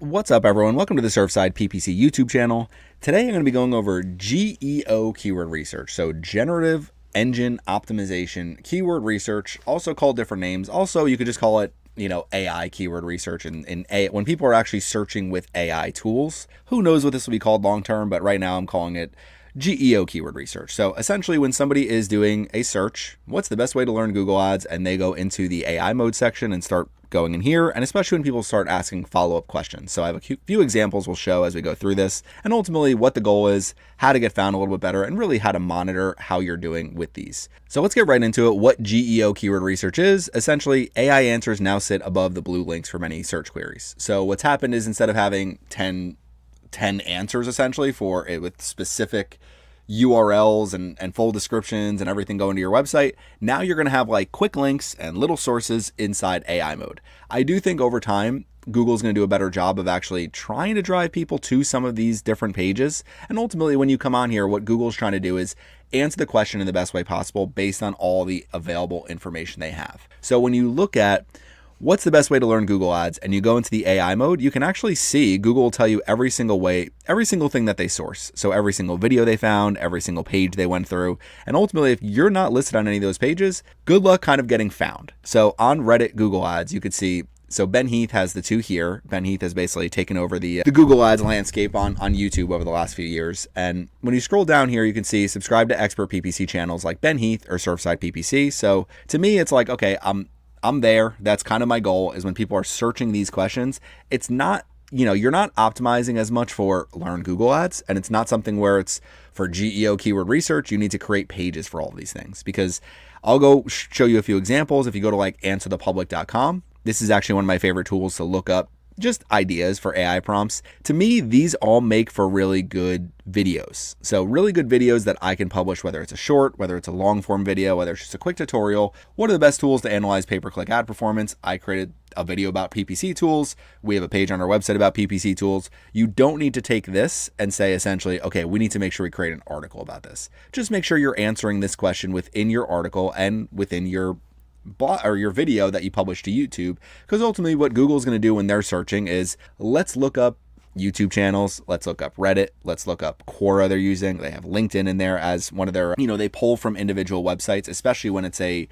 What's up, everyone? Welcome to the Surfside PPC YouTube channel. Today I'm going to be going over GEO keyword research. So generative engine optimization keyword research, also called different names. Also, you could just call it, AI keyword research when people are actually searching with AI tools. Who knows what this will be called long term, but right now I'm calling it GEO keyword research. So essentially, when somebody is doing a search, what's the best way to learn Google Ads? And they go into the AI mode section and start going in here, and especially when people start asking follow-up questions. So I have a few examples we'll show as we go through this, and ultimately what the goal is, how to get found a little bit better, and really how to monitor how you're doing with these. So let's get right into it. What GEO keyword research is, essentially AI answers now sit above the blue links for many search queries. So what's happened is instead of having 10 answers essentially for it with specific URLs and full descriptions and everything going to your website, now you're going to have like quick links and little sources inside AI mode. I do think over time, Google's going to do a better job of actually trying to drive people to some of these different pages. And ultimately, when you come on here, what Google's trying to do is answer the question in the best way possible based on all the available information they have. So when you look at what's the best way to learn Google Ads and you go into the AI mode, you can actually see Google will tell you every single thing that they source. So every single video they found, every single page they went through. And ultimately, if you're not listed on any of those pages, good luck kind of getting found. So on Reddit Google Ads, you could see, so Ben Heath has the two here. Ben Heath has basically taken over the Google Ads landscape on YouTube over the last few years. And when you scroll down here, you can see subscribe to expert PPC channels like Ben Heath or Surfside PPC. So to me, it's like, okay, I'm there. That's kind of my goal, is when people are searching these questions, it's not, you're not optimizing as much for learn Google Ads, and it's not something where it's for GEO keyword research. You need to create pages for all of these things, because I'll go show you a few examples. If you go to like answerthepublic.com, this is actually one of my favorite tools to look up just ideas for AI prompts. To me, these all make for really good videos. So really good videos that I can publish, whether it's a short, whether it's a long form video, whether it's just a quick tutorial. What are the best tools to analyze pay-per-click ad performance? I created a video about PPC tools. We have a page on our website about PPC tools. You don't need to take this and say essentially, okay, we need to make sure we create an article about this. Just make sure you're answering this question within your article and within your your video that you publish to YouTube, because ultimately what Google's going to do when they're searching is, let's look up YouTube channels, let's look up Reddit, let's look up Quora they're using. They have LinkedIn in there as one of their, they pull from individual websites, especially when it's the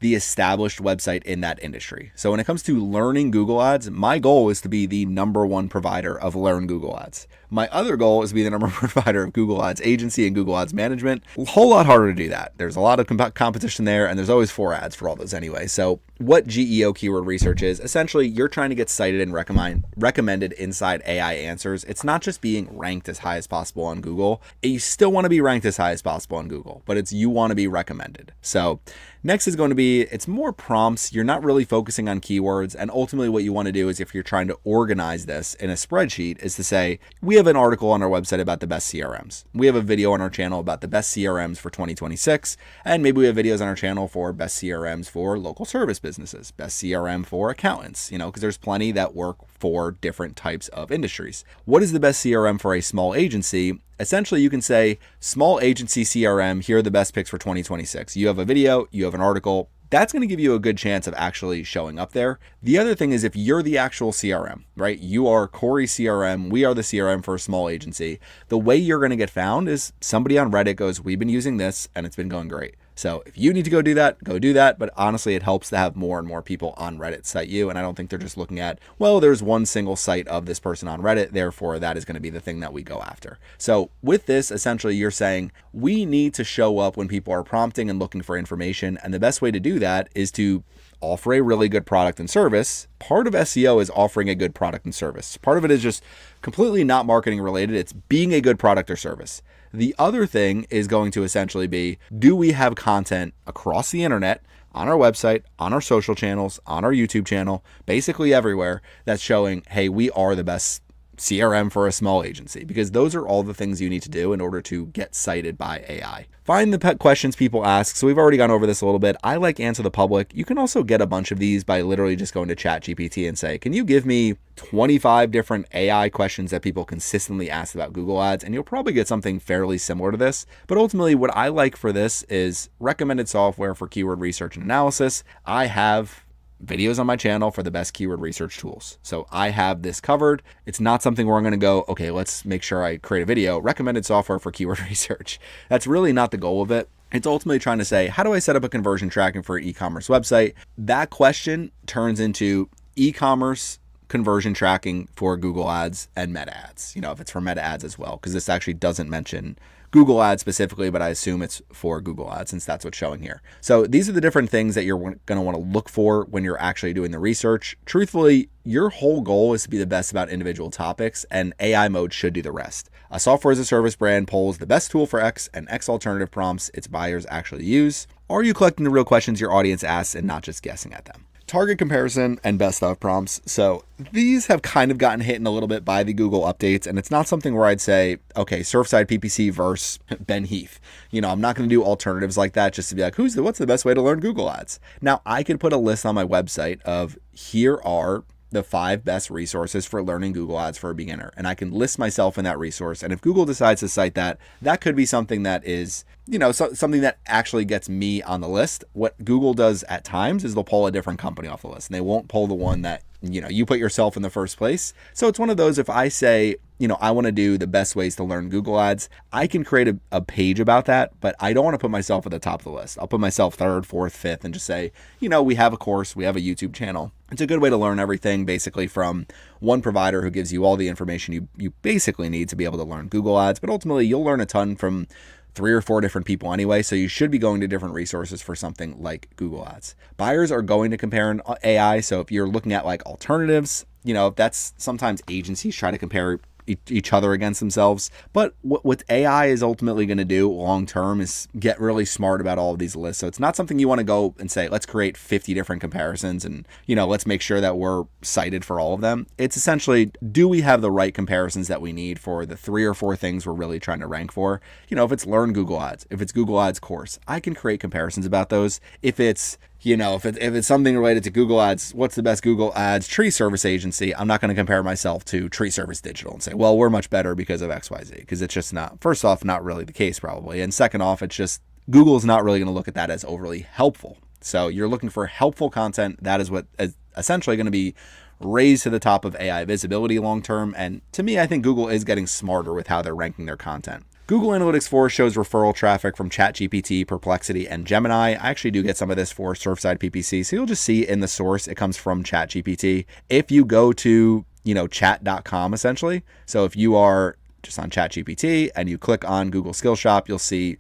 established website in that industry. So when it comes to learning Google Ads, my goal is to be the #1 provider of Learn Google Ads. My other goal is to be the #1 provider of Google Ads agency and Google Ads management. A whole lot harder to do that. There's a lot of competition there, and there's always 4 ads for all those anyway. So what GEO keyword research is, essentially you're trying to get cited and recommended inside AI answers. It's not just being ranked as high as possible on Google. You still want to be ranked as high as possible on Google, but you want to be recommended. So next is going to be, it's more prompts. You're not really focusing on keywords. And ultimately what you want to do is, if you're trying to organize this in a spreadsheet, is to say, we have an article on our website about the best CRMs. We have a video on our channel about the best CRMs for 2026. And maybe we have videos on our channel for best CRMs for local service businesses, best CRM for accountants, because there's plenty that work for different types of industries. What is the best CRM for a small agency? Essentially, you can say small agency CRM, here are the best picks for 2026. You have a video, you have an article. That's going to give you a good chance of actually showing up there. The other thing is, if you're the actual CRM, right? You are Corey CRM. We are the CRM for a small agency. The way you're going to get found is somebody on Reddit goes, we've been using this and it's been going great. So if you need to go do that, go do that. But honestly, it helps to have more and more people on Reddit cite you. And I don't think they're just looking at, well, there's one single site of this person on Reddit, therefore that is going to be the thing that we go after. So with this, essentially you're saying we need to show up when people are prompting and looking for information. And the best way to do that is to offer a really good product and service. Part of SEO is offering a good product and service. Part of it is just completely not marketing related. It's being a good product or service. The other thing is going to essentially be, do we have content across the internet, on our website, on our social channels, on our YouTube channel, basically everywhere, that's showing, hey, we are the best CRM for a small agency? Because those are all the things you need to do in order to get cited by AI. Find the pet questions people ask. So we've already gone over this a little bit. I like Answer the Public. You can also get a bunch of these by literally just going to ChatGPT and say, can you give me 25 different AI questions that people consistently ask about Google Ads? And you'll probably get something fairly similar to this. But ultimately, what I like for this is recommended software for keyword research and analysis. I have videos on my channel for the best keyword research tools. So I have this covered. It's not something where I'm going to go, okay, let's make sure I create a video, recommended software for keyword research. That's really not the goal of it. It's ultimately trying to say, how do I set up a conversion tracking for an e-commerce website? That question turns into e-commerce conversion tracking for Google Ads and Meta Ads, if it's for Meta Ads as well, because this actually doesn't mention Google Ads specifically, but I assume it's for Google Ads since that's what's showing here. So these are the different things that you're going to want to look for when you're actually doing the research. Truthfully, your whole goal is to be the best about individual topics, and AI mode should do the rest. A software as a service brand polls the best tool for X and X alternative prompts its buyers actually use. Are you collecting the real questions your audience asks and not just guessing at them? Target comparison and best of prompts. So these have kind of gotten hit in a little bit by the Google updates, and it's not something where I'd say, okay, Surfside PPC versus Ben Heath. I'm not going to do alternatives like that just to be like, what's the best way to learn Google Ads? Now, I could put a list on my website of here are the 5 best resources for learning Google Ads for a beginner. And I can list myself in that resource. And if Google decides to cite that, that could be something that is, something that actually gets me on the list. What Google does at times is they'll pull a different company off the list, and they won't pull the one that, you put yourself in the first place. So it's one of those, if I say, I want to do the best ways to learn Google Ads, I can create a page about that, but I don't want to put myself at the top of the list. I'll put myself 3rd, 4th, 5th, and just say, we have a course, we have a YouTube channel. It's a good way to learn everything basically from one provider who gives you all the information you basically need to be able to learn Google Ads, but ultimately you'll learn a ton from 3 or 4 different people anyway, so you should be going to different resources for something like Google Ads. Buyers are going to compare an AI, so if you're looking at like alternatives, that's sometimes agencies try to compare each other against themselves. But what AI is ultimately going to do long term is get really smart about all of these lists. So it's not something you want to go and say, let's create 50 different comparisons and, let's make sure that we're cited for all of them. It's essentially, do we have the right comparisons that we need for the 3 or 4 things we're really trying to rank for? If it's learn Google Ads, if it's Google Ads course, I can create comparisons about those. If it's if it's something related to Google Ads, what's the best Google Ads tree service agency? I'm not going to compare myself to Tree Service Digital and say, well, we're much better because of XYZ, because it's just not, first off, not really the case probably. And second off, it's just, Google's not really going to look at that as overly helpful. So you're looking for helpful content. That is what is essentially going to be raised to the top of AI visibility long term. And to me, I think Google is getting smarter with how they're ranking their content. Google Analytics 4 shows referral traffic from ChatGPT, Perplexity, and Gemini. I actually do get some of this for Surfside PPC. So you'll just see in the source, it comes from ChatGPT. If you go to, chat.com essentially. So if you are just on ChatGPT and you click on Google Skill Shop, you'll see,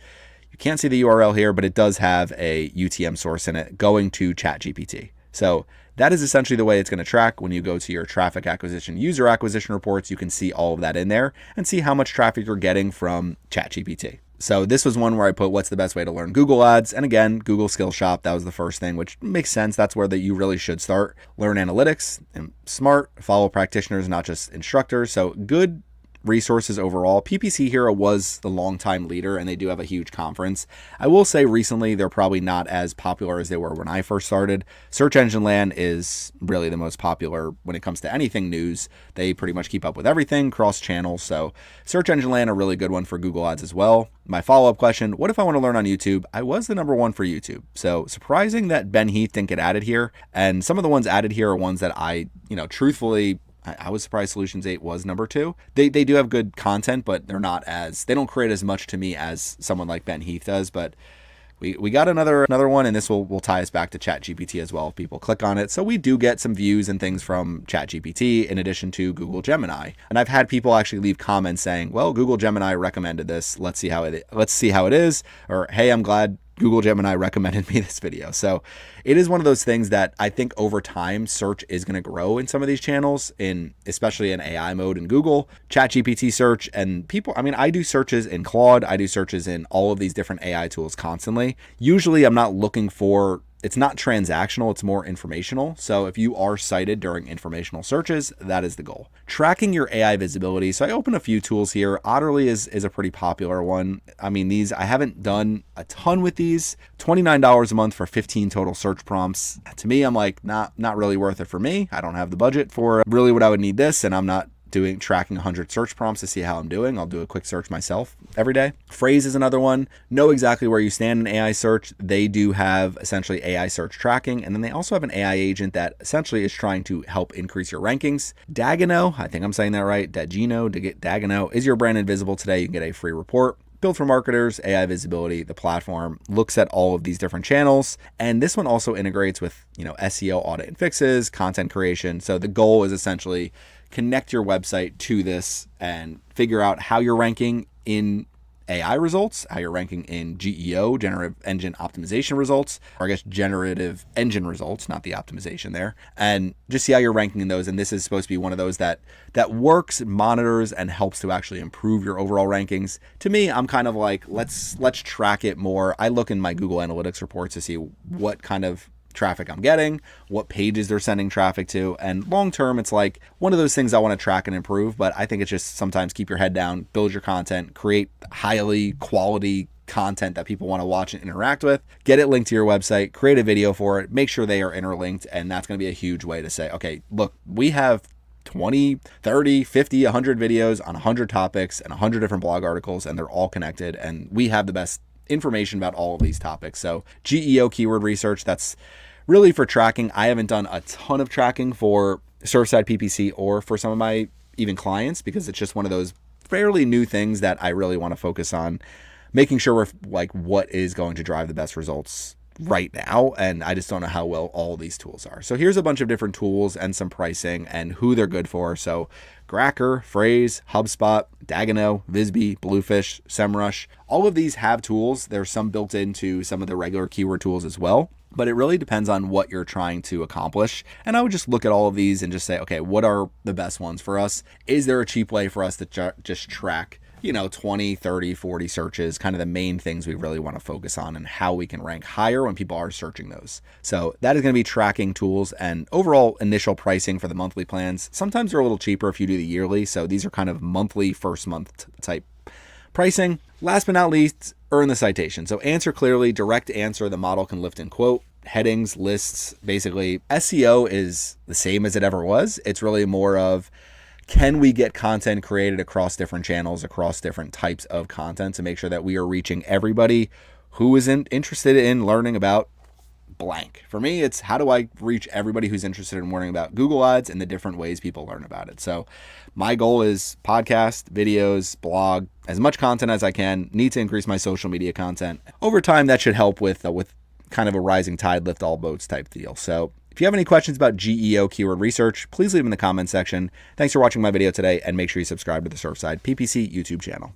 you can't see the URL here, but it does have a UTM source in it going to ChatGPT. So that is essentially the way it's going to track. When you go to your traffic acquisition, user acquisition reports, you can see all of that in there and see how much traffic you're getting from ChatGPT. So this was one where I put what's the best way to learn Google Ads. And again, Google Skill Shop, that was the first thing, which makes sense. That's where you really should start. Learn analytics and smart, follow practitioners, not just instructors. So good resources overall. PPC Hero was the longtime leader, and they do have a huge conference. I will say recently they're probably not as popular as they were when I first started. Search Engine Land is really the most popular when it comes to anything news. They pretty much keep up with everything cross channels. So Search Engine Land, a really good one for Google Ads as well. My follow-up question, what if I want to learn on YouTube? I was the number 1 for YouTube. So surprising that Ben Heath didn't get added here. And some of the ones added here are ones that I, truthfully, I was surprised Solutions 8 was number 2. They do have good content, but they don't create as much to me as someone like Ben Heath does. But we got another one, and this will tie us back to ChatGPT as well if people click on it. So we do get some views and things from ChatGPT in addition to Google Gemini. And I've had people actually leave comments saying, well, Google Gemini recommended this. Let's see how it is. Or, hey, I'm glad Google Gemini recommended me this video. So it is one of those things that I think over time, search is going to grow in some of these channels, especially in AI mode in Google, ChatGPT search, and people, I do searches in Claude. I do searches in all of these different AI tools constantly. Usually I'm not looking for, it's not transactional, it's more informational. So if you are cited during informational searches, that is the goal. Tracking your AI visibility. So I opened a few tools here. Otterly is a pretty popular one. These, I haven't done a ton with these. $29 a month for 15 total search prompts. To me, I'm like, not really worth it for me. I don't have the budget for really what I would need this, and I'm not tracking 100 search prompts to see how I'm doing. I'll do a quick search myself every day. Phrase is another one. Know exactly where you stand in AI search. They do have essentially AI search tracking, and then they also have an AI agent that essentially is trying to help increase your rankings. Dagano, I think I'm saying that right. Dagano, is your brand invisible today? You can get a free report. Built for marketers, AI visibility. The platform looks at all of these different channels. And this one also integrates with, SEO audit and fixes, content creation. So the goal is essentially connect your website to this and figure out how you're ranking in AI results, how you're ranking in GEO, generative engine optimization results, or I guess generative engine results, not the optimization there, and just see how you're ranking in those. And this is supposed to be one of those that works, monitors, and helps to actually improve your overall rankings. To me, I'm kind of like, let's track it more. I look in my Google Analytics reports to see what kind of traffic I'm getting, what pages they're sending traffic to, and long term it's like one of those things I want to track and improve. But I think it's just sometimes keep your head down, build your content, create highly quality content that people want to watch and interact with, get it linked to your website, create a video for it, make sure they are interlinked, and that's going to be a huge way to say, okay, look, we have 20, 30, 50, 100 videos on 100 topics and 100 different blog articles, and they're all connected, and we have the best information about all of these topics. So GEO keyword research, that's really for tracking. I haven't done a ton of tracking for Surfside PPC or for some of my even clients, because it's just one of those fairly new things that I really want to focus on making sure we're like what is going to drive the best results right now. And I just don't know how well all these tools are. So here's a bunch of different tools and some pricing and who they're good for. So Gracker, Phrase, HubSpot, Dagano, Visby, Bluefish, SEMrush, all of these have tools. There's some built into some of the regular keyword tools as well, but it really depends on what you're trying to accomplish. And I would just look at all of these and just say, okay, what are the best ones for us? Is there a cheap way for us to just track 20, 30, 40 searches, kind of the main things we really want to focus on and how we can rank higher when people are searching those. So that is going to be tracking tools and overall initial pricing for the monthly plans. Sometimes they're a little cheaper if you do the yearly. So these are kind of monthly, first month type pricing. Last but not least, earn the citation. So answer clearly, direct answer the model can lift and quote. Headings, lists, basically SEO is the same as it ever was. It's really more of, can we get content created across different channels, across different types of content to make sure that we are reaching everybody who isn't interested in learning about blank? For me, it's how do I reach everybody who's interested in learning about Google Ads and the different ways people learn about it. So my goal is podcast, videos, blog, as much content as I can. Need to increase my social media content. Over time, that should help with kind of a rising tide, lift all boats type deal. So if you have any questions about GEO keyword research, please leave them in the comment section. Thanks for watching my video today, and make sure you subscribe to the Surfside PPC YouTube channel.